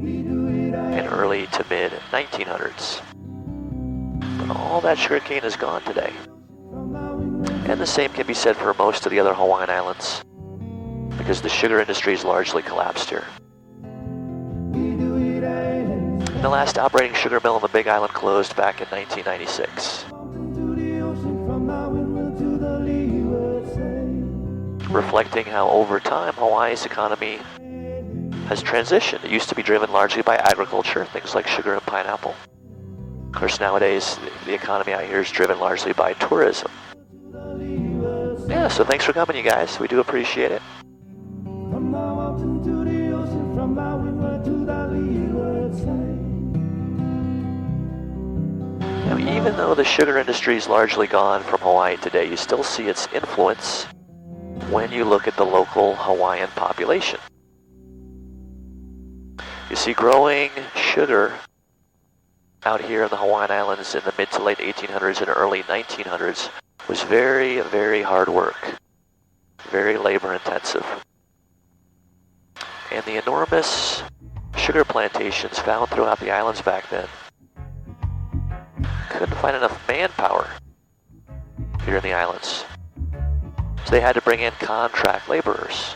in early to mid 1900s. But all that sugarcane is gone today. And the same can be said for most of the other Hawaiian Islands, because the sugar industry is largely collapsed here. The last operating sugar mill on the Big Island closed back in 1996. Reflecting how over time Hawaii's economy has transitioned. It used to be driven largely by agriculture, things like sugar and pineapple. Of course, nowadays the economy out here is driven largely by tourism. Yeah, so thanks for coming, you guys. We do appreciate it. Now, even though the sugar industry is largely gone from Hawaii today, you still see its influence when you look at the local Hawaiian population. You see, growing sugar out here in the Hawaiian Islands in the mid to late 1800s and early 1900s was very, very hard work, very labor intensive. And the enormous sugar plantations found throughout the islands back then couldn't find enough manpower here in the islands. So they had to bring in contract laborers.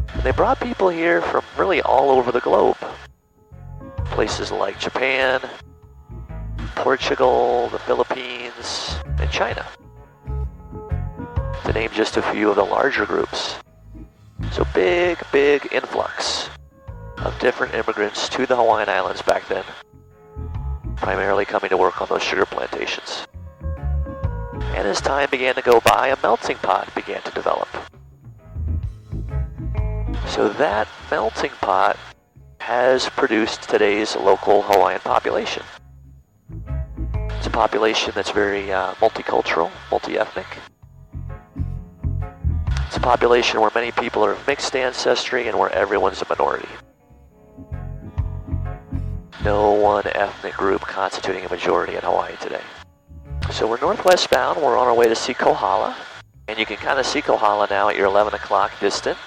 And they brought people here from really all over the globe. Places like Japan, Portugal, the Philippines, and China, to name just a few of the larger groups. So big, big influx of different immigrants to the Hawaiian Islands back then, primarily coming to work on those sugar plantations. And as time began to go by, a melting pot began to develop. So that melting pot has produced today's local Hawaiian population. It's a population that's very multicultural, multi-ethnic. It's a population where many people are of mixed ancestry and where everyone's a minority. No one ethnic group constituting a majority in Hawaii today. So we're northwest bound, we're on our way to see Kohala, and you can kind of see Kohala now at your 11 o'clock distant.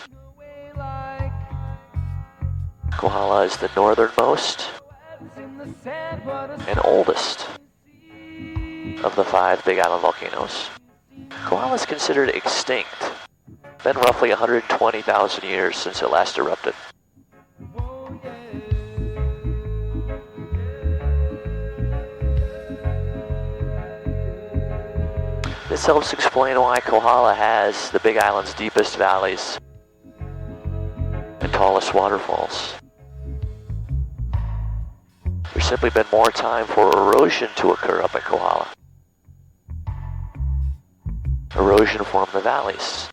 Kohala is the northernmost and oldest of the 5 Big Island volcanoes. Kohala is considered extinct. Been roughly 120,000 years since it last erupted. This helps explain why Kohala has the Big Island's deepest valleys and tallest waterfalls. There's simply been more time for erosion to occur up at Kohala. Erosion formed the valleys.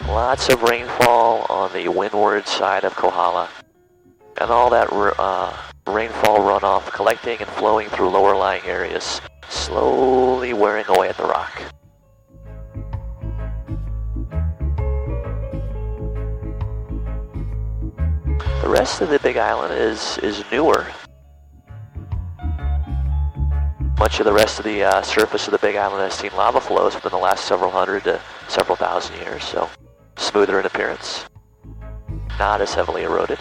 Lots of rainfall on the windward side of Kohala, and all that rainfall runoff collecting and flowing through lower lying areas, slowly wearing away at the rock. The rest of the Big Island is newer. Much of the rest of the surface of the Big Island has seen lava flows within the last several hundred to several thousand years, so smoother in appearance, not as heavily eroded.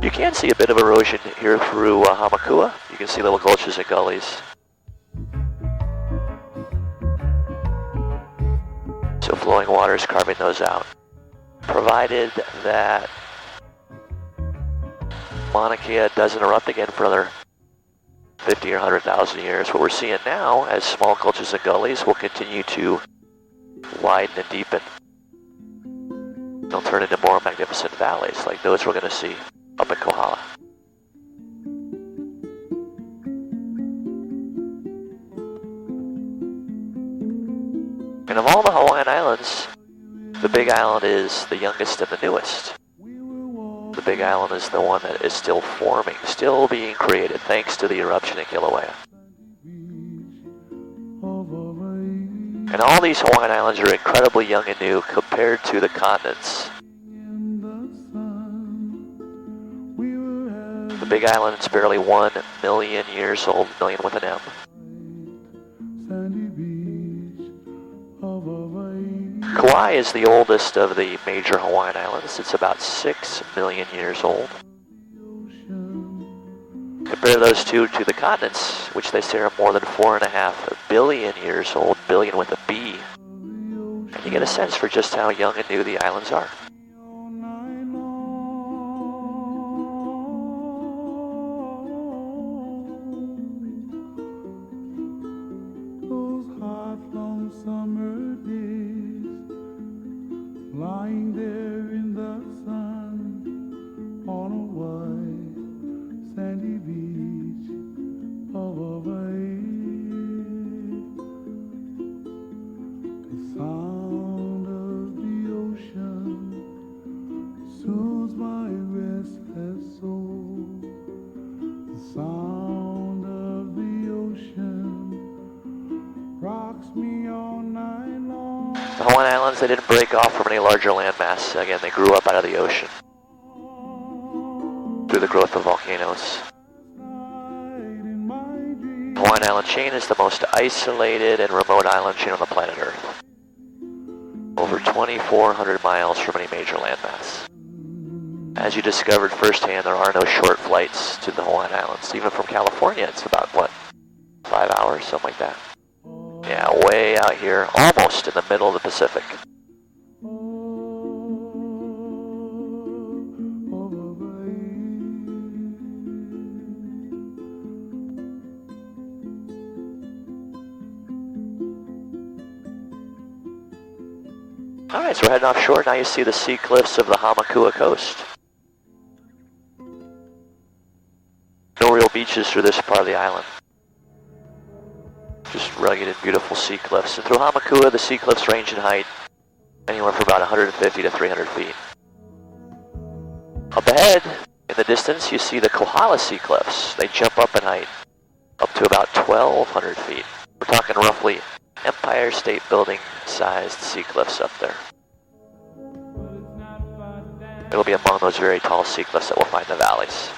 You can see a bit of erosion here through Hamakua. You can see little gulches and gullies. So flowing water is carving those out. Provided that Mauna Kea doesn't erupt again for another 50 or 100,000 years. What we're seeing now, as small gulches and gullies will continue to widen and deepen. They'll turn into more magnificent valleys like those we're going to see up at Kohala. And of all the Hawaiian Islands, the Big Island is the youngest and the newest. The Big Island is the one that is still forming, still being created, thanks to the eruption in Kilauea. And all these Hawaiian Islands are incredibly young and new compared to the continents. The Big Island is barely 1 million years old, million with an M. Kauai is the oldest of the major Hawaiian islands. It's about 6 million years old. Compare those two to the continents, which they say are more than 4.5 billion years old, billion with a B. And you get a sense for just how young and new the islands are. Lying there in the sun on a white sandy beach of Hawaii. The sound of the ocean soothes my restless soul. The sound of the ocean rocks me all night long. The Hawaiian Islands, they didn't break off from any larger landmass. Again, they grew up out of the ocean through the growth of volcanoes. The Hawaiian Island chain is the most isolated and remote island chain on the planet Earth. Over 2,400 miles from any major landmass. As you discovered firsthand, there are no short flights to the Hawaiian Islands. Even from California, it's about, what, 5 hours, something like that. Yeah, way out here, almost in the middle of the Pacific. Alright, so we're heading offshore. Now you see the sea cliffs of the Hamakua coast. No real beaches through this part of the island. Just rugged and beautiful sea cliffs. And through Hamakua, the sea cliffs range in height anywhere from about 150 to 300 feet. Up ahead, in the distance, you see the Kohala sea cliffs. They jump up in height, up to about 1,200 feet. We're talking roughly Empire State Building-sized sea cliffs up there. It'll be among those very tall sea cliffs that we'll find in the valleys.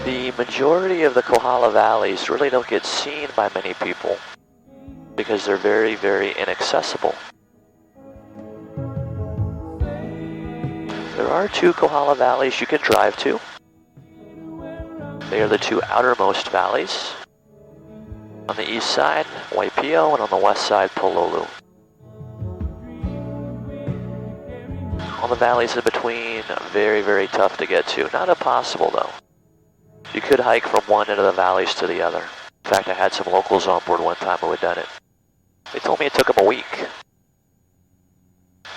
The majority of the Kohala valleys really don't get seen by many people because they're very, very inaccessible. There are 2 Kohala valleys you can drive to. They are the 2 outermost valleys. On the east side, Waipio, and on the west side, Pololu. All the valleys in between, very, very tough to get to. Not impossible though. You could hike from one end of the valleys to the other. In fact, I had some locals on board one time who had done it. They told me it took them a week.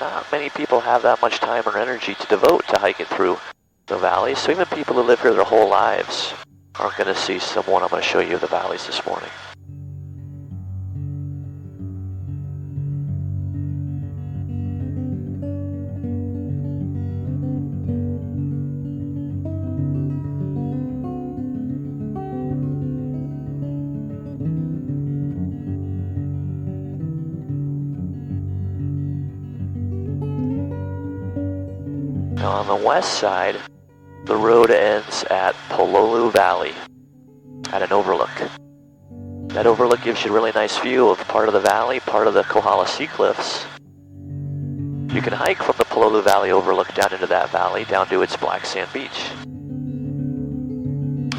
Not many people have that much time or energy to devote to hiking through the valleys, so even people who live here their whole lives aren't going to see someone. I'm going to show you the valleys this morning. Now on the west side, the road ends at Pololu Valley, at an overlook. That overlook gives you a really nice view of part of the valley, part of the Kohala Sea Cliffs. You can hike from the Pololu Valley overlook down into that valley, down to its black sand beach.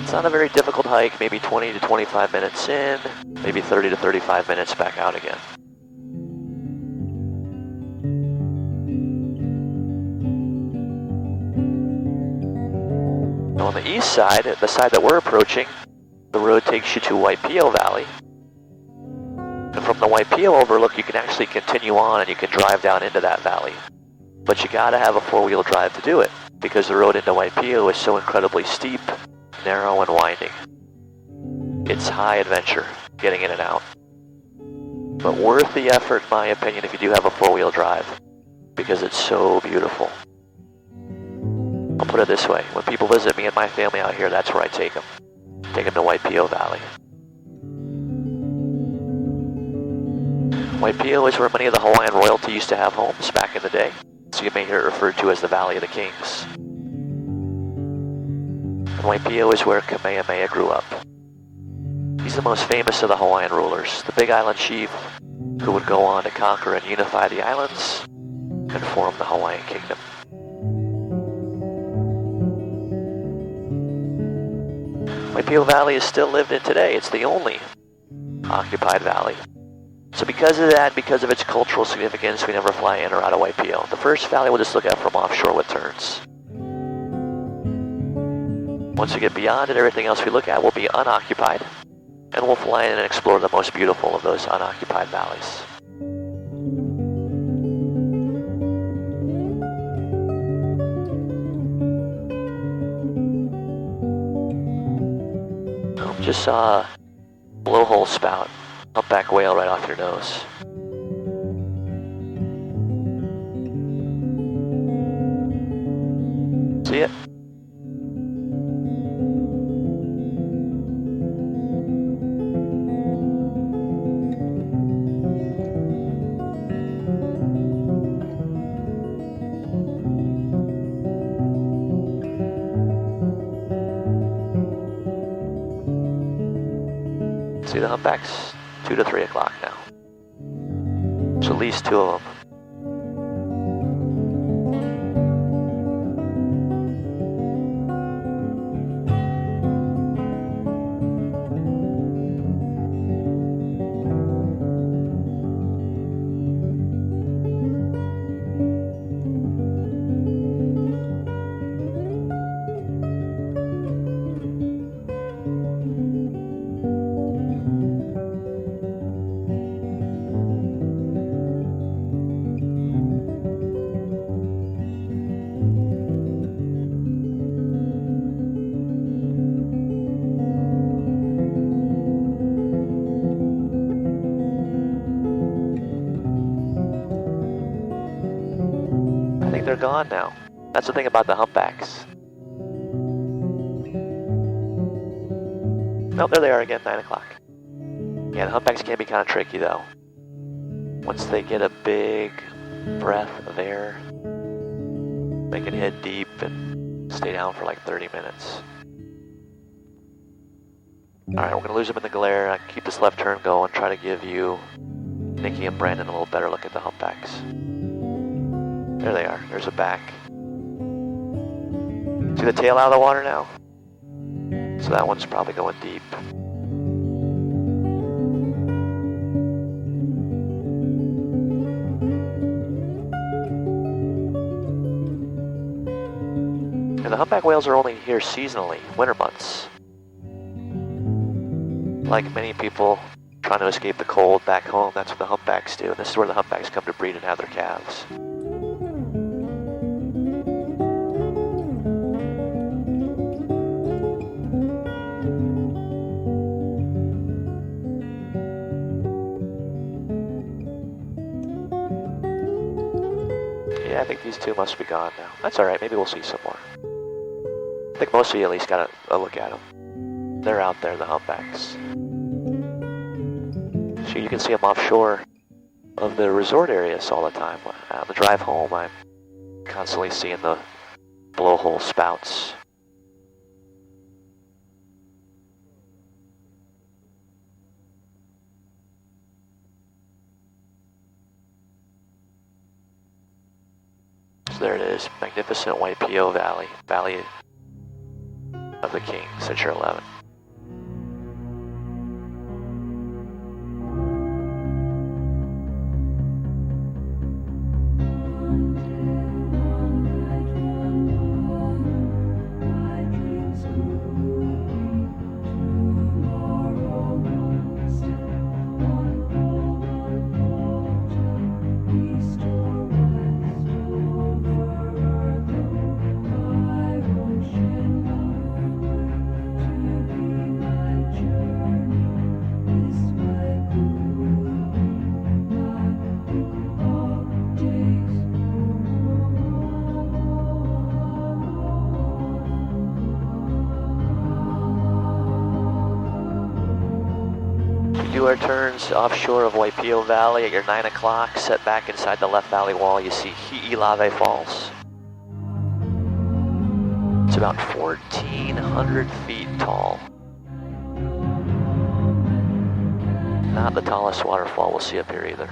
It's not a very difficult hike, maybe 20 to 25 minutes in, maybe 30 to 35 minutes back out again. Now on the east side, the side that we're approaching, the road takes you to Waipio Valley. And from the Waipio overlook, you can actually continue on and you can drive down into that valley. But you gotta have a four-wheel drive to do it, because the road into Waipio is so incredibly steep, narrow, and winding. It's high adventure, getting in and out. But worth the effort, in my opinion, if you do have a four-wheel drive, because it's so beautiful. I'll put it this way, when people visit me and my family out here, that's where I take them. Take them to Waipio Valley. Waipio is where many of the Hawaiian royalty used to have homes back in the day, so you may hear it referred to as the Valley of the Kings. And Waipio is where Kamehameha grew up. He's the most famous of the Hawaiian rulers, the Big Island chief who would go on to conquer and unify the islands and form the Hawaiian Kingdom. Waipio Valley is still lived in today. It's the only occupied valley. So because of that, because of its cultural significance, we never fly in or out of Waipio. The first valley we'll just look at from offshore with turns. Once we get beyond it, everything else we look at will be unoccupied, and we'll fly in and explore the most beautiful of those unoccupied valleys. Just saw a blowhole spout, humpback whale right off your nose. See it? See the humpbacks? 2 to 3 o'clock now. There's at least 2 of them. They're gone now. That's the thing about the humpbacks. Nope, there they are again, 9 o'clock. Yeah, the humpbacks can be kind of tricky though. Once they get a big breath of air, they can head deep and stay down for like 30 minutes. Alright, we're going to lose them in the glare. I can keep this left turn going, try to give you, Nikki and Brandon, a little better look at the humpbacks. There they are. There's a back. See the tail out of the water now? So that one's probably going deep. And the humpback whales are only here seasonally, winter months. Like many people trying to escape the cold back home, that's what the humpbacks do. And this is where the humpbacks come to breed and have their calves. Yeah, I think these 2 must be gone now. That's alright, maybe we'll see some more. I think most of you at least got a look at them. They're out there, the humpbacks. So you can see them offshore of the resort areas all the time. On the drive home, I'm constantly seeing the blowhole spouts. So there it is, magnificent Waipio Valley, Valley of the Kings, Century 11. Do our turns offshore of Waipio Valley at your 9 o'clock. Set back inside the left valley wall, you see Hi'ilave Falls. It's about 1,400 feet tall. Not the tallest waterfall we'll see up here either.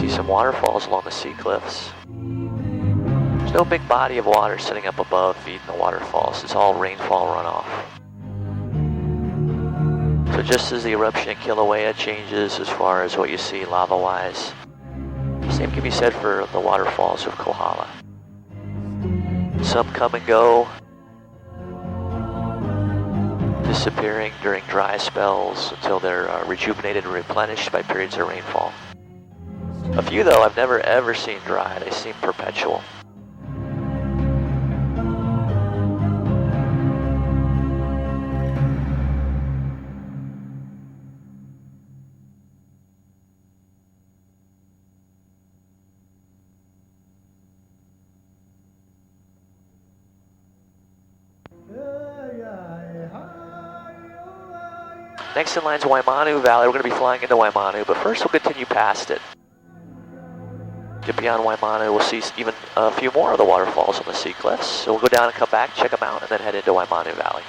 Some waterfalls along the sea cliffs. There's no big body of water sitting up above feeding the waterfalls. It's all rainfall runoff. So just as the eruption at Kilauea changes as far as what you see lava-wise, same can be said for the waterfalls of Kohala. Some come and go, disappearing during dry spells until they're rejuvenated and replenished by periods of rainfall. A few, though, I've never ever seen dry. They seem perpetual. Next in line is Waimanu Valley. We're going to be flying into Waimanu, but first we'll continue past it. Get beyond Waimanu, we'll see even a few more of the waterfalls on the sea cliffs. So we'll go down and come back, check them out, and then head into Waimanu Valley.